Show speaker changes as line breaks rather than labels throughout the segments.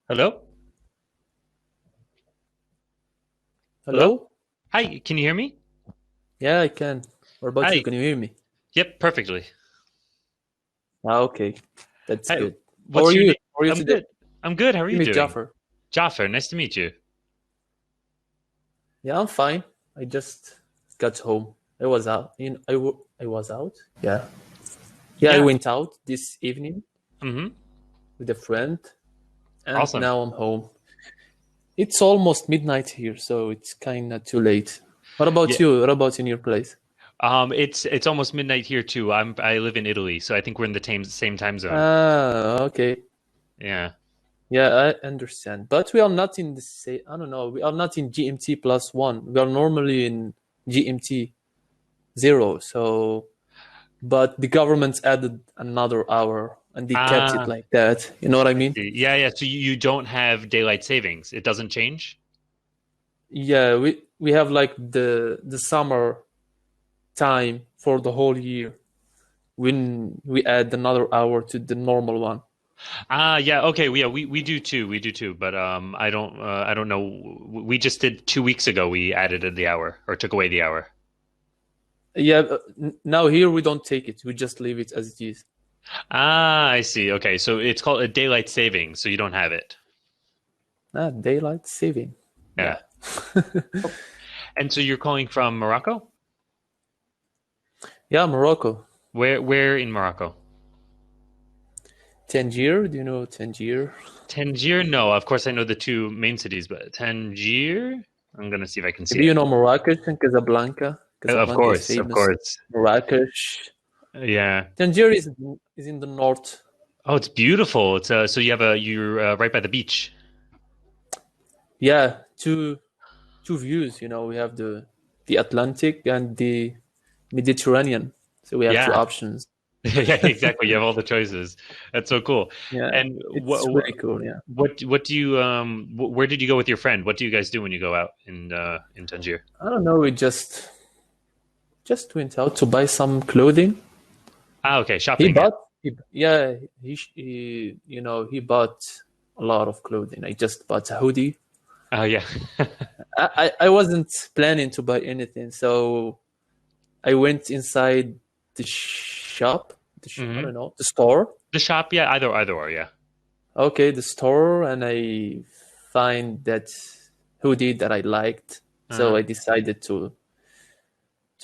Hello? Hello?
Hello?
Hi, can you hear me?
Yeah, I can. What about you?
Hi.
Can you hear me?
Yep, perfectly.
Okay. That's
Hi,
good. How are
what's your
you?
name?
How are you
I'm
today?
good. I'm good. How are you
Give me
doing?
Jaffer.
Jaffer, nice to meet you.
Yeah, I'm fine. I just got home. I was out. I was out. Yeah. Yeah, I
Yeah.
went out this evening
Mm-hmm.
with a friend, and
Awesome.
now I'm home. It's almost midnight here, so it's kind of too late. What
Yeah.
about you? What about in your place?
It's almost midnight here too. I live in Italy, so I think we're in the same time zone.
Ah, okay.
Yeah.
Yeah, I understand. But we are not in the same, I don't know, we are not in GMT plus one. We are normally in GMT zero. So, but the government added another hour and they kept it
Ah,
like that. You know what I
I
mean?
see. Yeah, yeah. So you don't have daylight savings. It doesn't change?
Yeah, we have like the summer time for the whole year when we add another hour to the normal one.
Ah, yeah, okay. Yeah, we do too. We do too. But I don't know. We just did 2 weeks ago. We added the hour or took away the hour.
Yeah, now here we don't take it. We just leave it as it is.
Ah, I see. Okay, so it's called a daylight saving, so you don't have it.
Ah, daylight saving.
Yeah.
Yeah.
And so you're calling from Morocco?
Yeah, Morocco.
Where in Morocco?
Tangier, do you know Tangier?
Tangier? No, of course I know the two main cities, but Tangier? I'm gonna see if I can see
Maybe you
it.
know Marrakesh and Casablanca.
Of
Casablanca is
course, of
famous.
course.
Marrakesh.
Yeah.
Tangier is in the north.
Oh, it's beautiful. It's so you're right by the beach.
Yeah, two views. We have the Atlantic and the Mediterranean. So we have two
Yeah.
options.
Yeah, exactly. You have all the choices. That's so cool.
Yeah,
And
it's really cool. Yeah,
what do you where did you go with your friend? What do you guys do when you go out in Tangier?
I don't know. We just went out to buy some clothing.
Ah, okay,
He
shopping. Yeah.
bought. Yeah, he bought a lot of clothing. I just bought a hoodie.
Oh, yeah.
I wasn't planning to buy anything, so I went inside the shop. I
Hmm.
don't know, the store.
The shop, yeah, either or, yeah.
Okay, the store, and I find that hoodie that I liked, so
Uh,
I decided to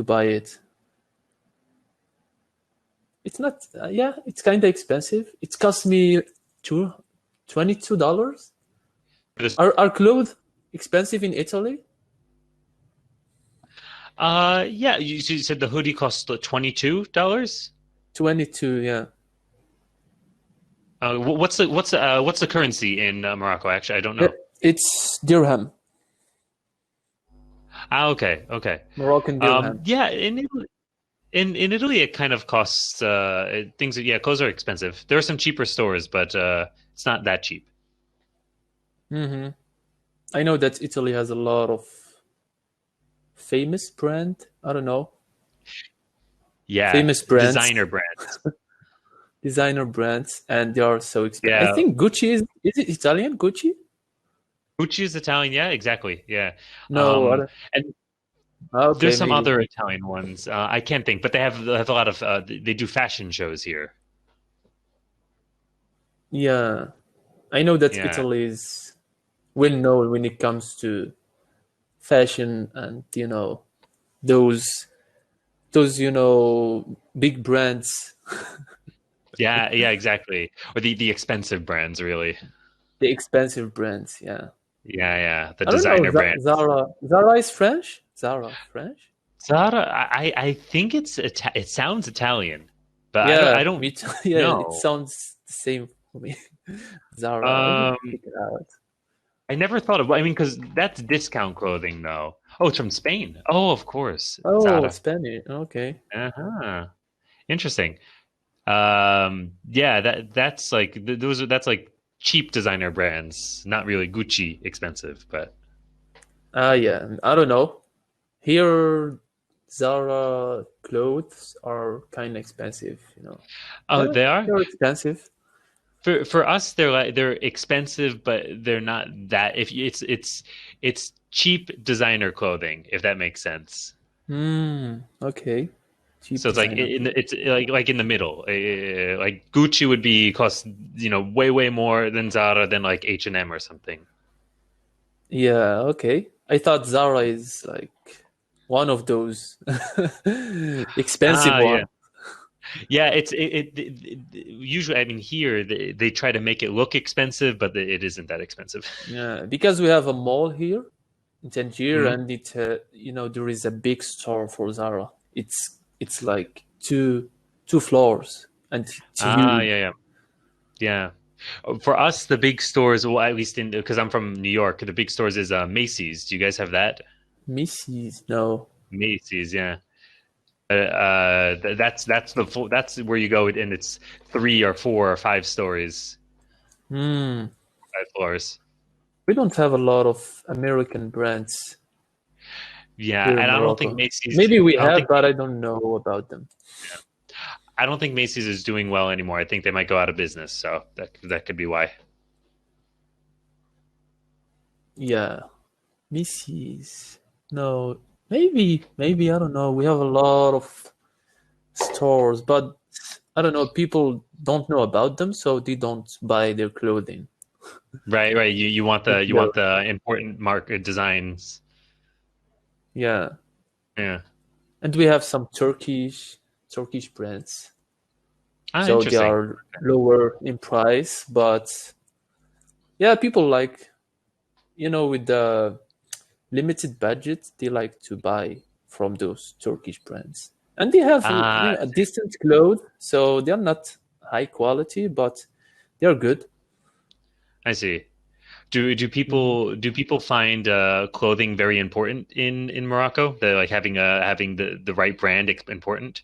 buy it. It's not, yeah, it's kind of expensive. It cost me two, $22.
this,
Are clothes expensive in Italy?
yeah, you said the hoodie cost $22.
22, yeah.
What's the currency in Morocco? Actually, I don't
Uh,
know.
It's dirham,
Ah, okay, okay.
Moroccan dirham.
Yeah, in Italy, it kind of costs things. Yeah, clothes are expensive. There are some cheaper stores, but it's not that cheap.
Hmm. I know that Italy has a lot of famous brand. I don't know,
Yeah,
famous brands,
designer brands.
designer brands, and they are so expensive. I
Yeah,
think Gucci is it Italian? Gucci?
Gucci is Italian. Yeah, exactly. Yeah,
No,
and
okay,
there's some
maybe.
other Italian ones. I can't think, but they have a lot of. They do fashion shows here.
Yeah, I know that
Yeah,
Italy is well known when it comes to fashion and those big brands,
yeah, exactly. Or the expensive brands, really.
the expensive brands. Yeah,
Yeah, yeah, the
I don't know.
designer brands.
Zara is French. Zara French.
Zara, I think it sounds Italian, but I
Yeah,
don't
me too. Yeah, it
know.
sounds the same for me. Zara. Let me
Um,
check it out.
I never thought of. I mean, because that's discount clothing, though. Oh, it's from Spain. Oh, of course,
Oh,
Zara.
Spanish. Okay.
Uh-huh. Interesting. Yeah, that's like that's like cheap designer brands, not really Gucci expensive, but
Yeah. I don't know. Here, Zara clothes are kind of expensive.
oh, they are.
They're expensive.
For us, they're expensive, but they're not that. If it's cheap designer clothing, if that makes sense.
Okay. Cheap
So it's like
designer.
it's like in the middle. Like Gucci would be cost way more than Zara than like H&M or something.
Yeah, okay. I thought Zara is like one of those expensive
Ah, yeah,
one.
yeah. Usually, I mean, here they try to make it look expensive, but it isn't that expensive.
Yeah, because we have a mall here in Tangier,
Hmm.
and there is a big store for Zara. It's like two floors, and it's
Ah,
huge.
yeah, yeah, yeah. For us, the big stores, well, at least in because I'm from New York, the big stores is Macy's. Do you guys have that?
Macy's, no.
Macy's, yeah. That's the full, that's where you go, and it's three or four or five stories,
Hmm.
five floors.
We don't have a lot of American brands
Yeah,
here in
and I don't think
Morocco.
Macy's.
Maybe we
I don't
have,
think.
but I don't know about them.
I don't think Macy's is doing well anymore. I think they might go out of business, so that could be why.
Yeah, Macy's. No, maybe I don't know. We have a lot of stores, but I don't know. People don't know about them, so they don't buy their clothing.
Right, right.
If
You
they're
want the important market designs.
Yeah,
Yeah.
and we have some Turkish brands,
Ah,
so they
interesting.
are lower in price, but yeah, people like with the limited budget, they like to buy from those Turkish brands, and they have
Ah,
a decent clothes, so they are not high quality, but they are good.
I see.
Mhm.
Do people find clothing very important in Morocco? The like having the right brand important?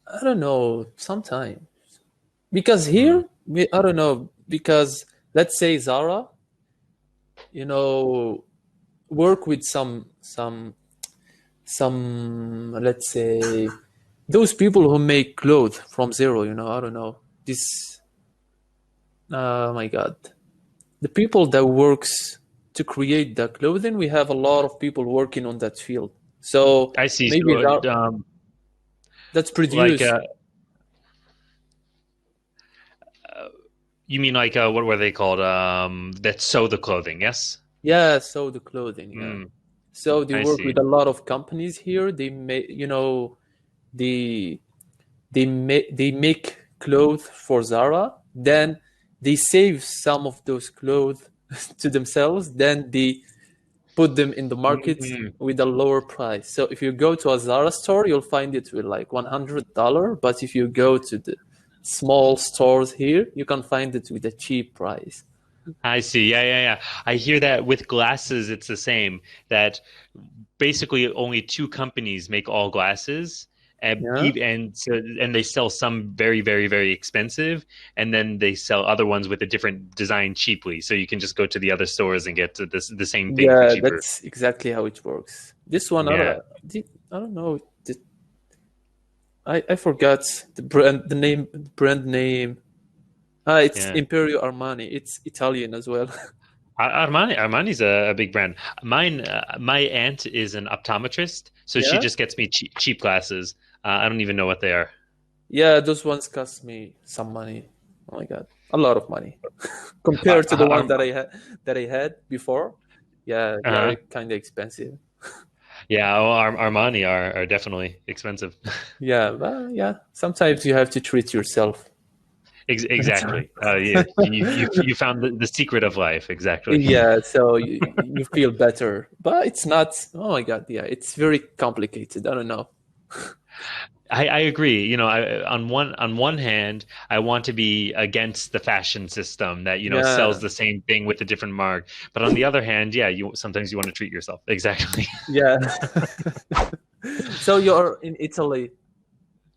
I don't know, sometimes because
Hmm.
here I don't know because let's say Zara, you know, work with some let's say those people who make clothes from zero. I don't know this. Oh my God, the people that works to create the clothing. We have a lot of people working on that field. So
I see.
maybe
So,
that's
like,
produced.
you mean like what were they called? That sew the clothing, yes?
Yeah, so the clothing. Yeah.
Mm,
So they
I
work with
see.
a lot of companies here. They make, they they make clothes for Zara. Then they save some of those clothes to themselves. Then they put them in the market
Mm,
with a lower price. So if you go to a Zara store, you'll find it with like $100. But if you go to the small stores here, you can find it with a cheap price.
I see. Yeah, yeah, yeah. I hear that with glasses, it's the same. That basically only two companies make all glasses,
Yeah.
and they sell some very expensive, and then they sell other ones with a different design cheaply. So you can just go to the other stores and get the same thing for
Yeah,
cheaper.
that's exactly how it works. This one,
Yeah,
I don't know. I forgot the brand name. Ah, it's
yeah.
Imperio Armani. It's Italian as well.
Armani's a big brand. My aunt is an optometrist, so she
Yeah,
just gets me cheap glasses. I don't even know what they are.
yeah. Those ones cost me some money. Oh my God, a lot of money
Ar,
compared to the
Ar,
ones that I had before. Yeah, they are
uh
kind of expensive.
Yeah, well, Armani are definitely expensive.
Yeah, well, yeah. Sometimes you have to treat yourself. That's all.
Exactly. You found the secret of life. Exactly.
Yeah, so you feel better, but it's not. Oh my God, yeah, it's very complicated. I don't know.
I agree. On one hand, I want to be against the fashion system that sells
Yeah,
the same thing with a different mark. But on the other hand, yeah, you sometimes you want to treat yourself. Exactly.
yeah. So you're in Italy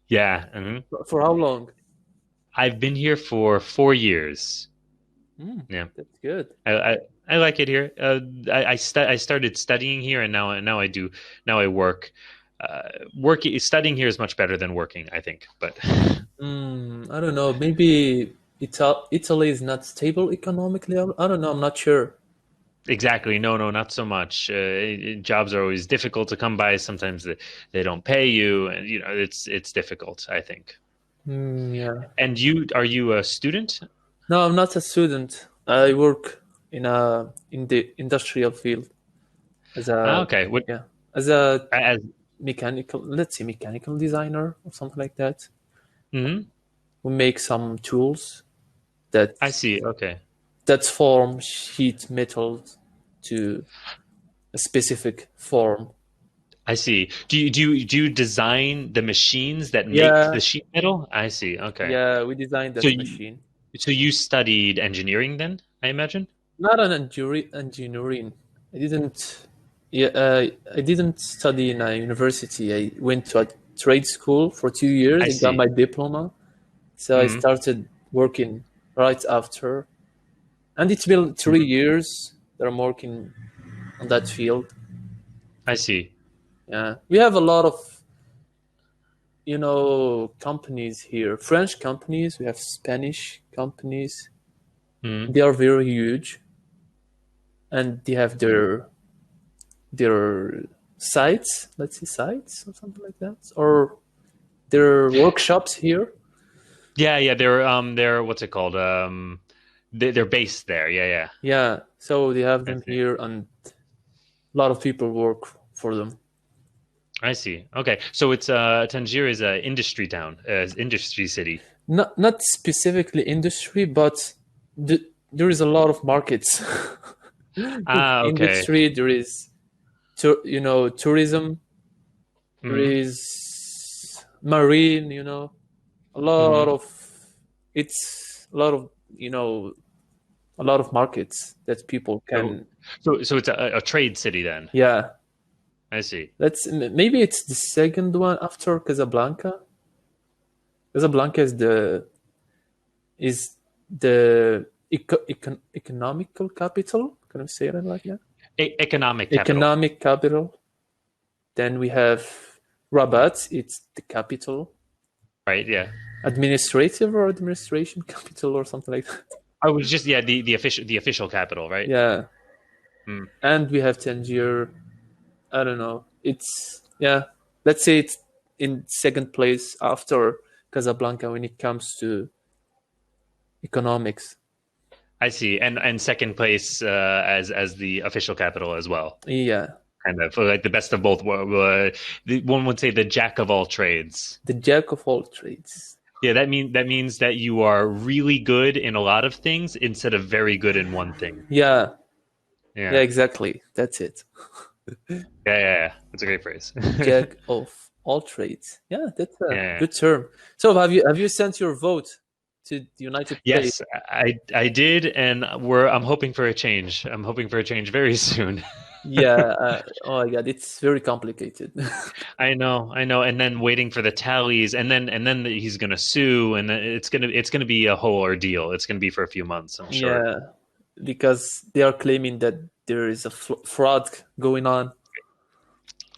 Yeah. Mhm.
for how long?
I've been here for 4 years.
Hmm,
Yeah.
that's good.
I, I, I like it here. I started studying here, and now I work. Studying here is much better than working, I think. But
I don't know. Maybe Italy is not stable economically. I don't know. I'm not sure.
Exactly. No, no, not so much. Jobs are always difficult to come by. Sometimes they don't pay you, and it's difficult, I think.
Yeah.
And are you a student?
No, I'm not a student. I work in the industrial field as a
Okay. What
yeah as a
as
mechanical designer or something like that.
mhm.
We make some tools that
I see. Okay.
form sheet metal to a specific form.
I see. Do you design the machines that make
Yeah,
the sheet metal? I see. Okay.
yeah, we designed
So
that
you,
machine.
so you studied engineering then, I imagine?
Not an engineering. I didn't. Yeah, I didn't study in a university. I went to a trade school for 2 years.
I
I got
see.
my diploma, so I
Hmm.
started working right after. And it's been 3 years that I'm working on that field.
I see.
Yeah, we have a lot of companies here. French companies. We have Spanish companies.
Hmm.
They are very huge, and they have their sites, let's say sites or something like that, or their workshops here.
Yeah, yeah. They're what's it called? They're based there. Yeah, yeah.
Yeah, so they have
I
them
see.
here, and a lot of people work for them.
I see. Okay, so it's Tangier is a industry town, industry city.
Not specifically industry, but there is a lot of markets. In
Ah, okay.
industry, there is tourism, there
Hmm.
is marine, a lot
Hmm.
of it's a lot of a lot of markets that people
So,
can.
so it's a trade city then.
Yeah,
I see.
maybe it's the second one after Casablanca. Casablanca is the economical capital. Can I say it like that?
Economic capital,
Economic capital. Then we have Rabat. It's the capital.
right? Yeah.
Administrative or administration capital or something like that.
I was just yeah the official capital, right?
Yeah,
Mm.
and we have Tangier. I don't know. It's yeah. Let's say it's in second place after Casablanca when it comes to economics.
I see, and second place as the official capital as well,
Yeah,
kind of like the best of both worlds. One would say the jack of all trades.
the jack of all trades.
Yeah, that means that you are really good in a lot of things instead of very good in one thing.
Yeah, yeah,
Yeah,
exactly. That's it.
yeah, yeah, yeah. That's a great phrase.
Jack of all trades. Yeah, that's a
Yeah.
good term. So have you sent your vote to the United States?
Yes, I did, and I'm hoping for a change. I'm hoping for a change very soon.
Yeah. Oh my God, it's very complicated.
I know, and then waiting for the tallies, and then he's gonna sue, and then it's gonna be a whole ordeal. It's gonna be for a few months, I'm sure.
Yeah, because they are claiming that there is a fraud going on.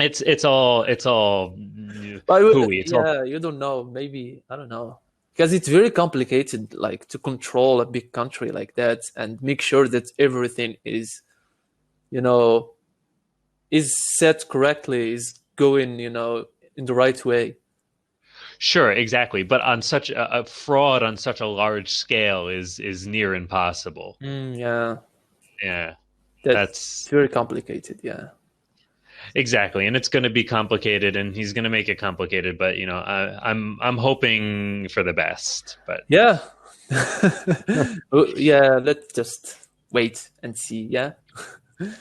It's all hooey. It's all
Yeah, you don't know. Maybe I don't know because it's very complicated, like to control a big country like that and make sure that everything you know, is set correctly, is going, in the right way.
sure, exactly. But on such a fraud on such a large scale is near impossible.
Yeah,
Yeah,
that's
that's
very complicated. Yeah,
exactly, and it's going to be complicated, and he's going to make it complicated. But I'm hoping for the best. But
yeah, yeah. Let's just wait and see. Yeah.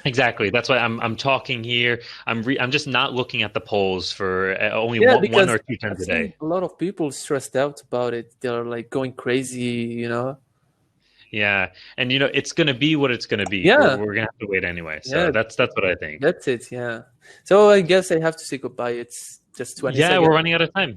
exactly. That's why I'm talking here. I'm just not looking at the polls for only
Yeah,
one
because
or two
I've
times a
seen
day.
a lot of people stressed out about it. They're like going crazy.
Yeah, and it's going to be what it's going to be. We're
Yeah,
we're going to have to wait anyway. So
yeah,
that's what I think.
that's it. Yeah. So I guess I have to say goodbye. It's just 20
Yeah, we're
seconds.
running out of time.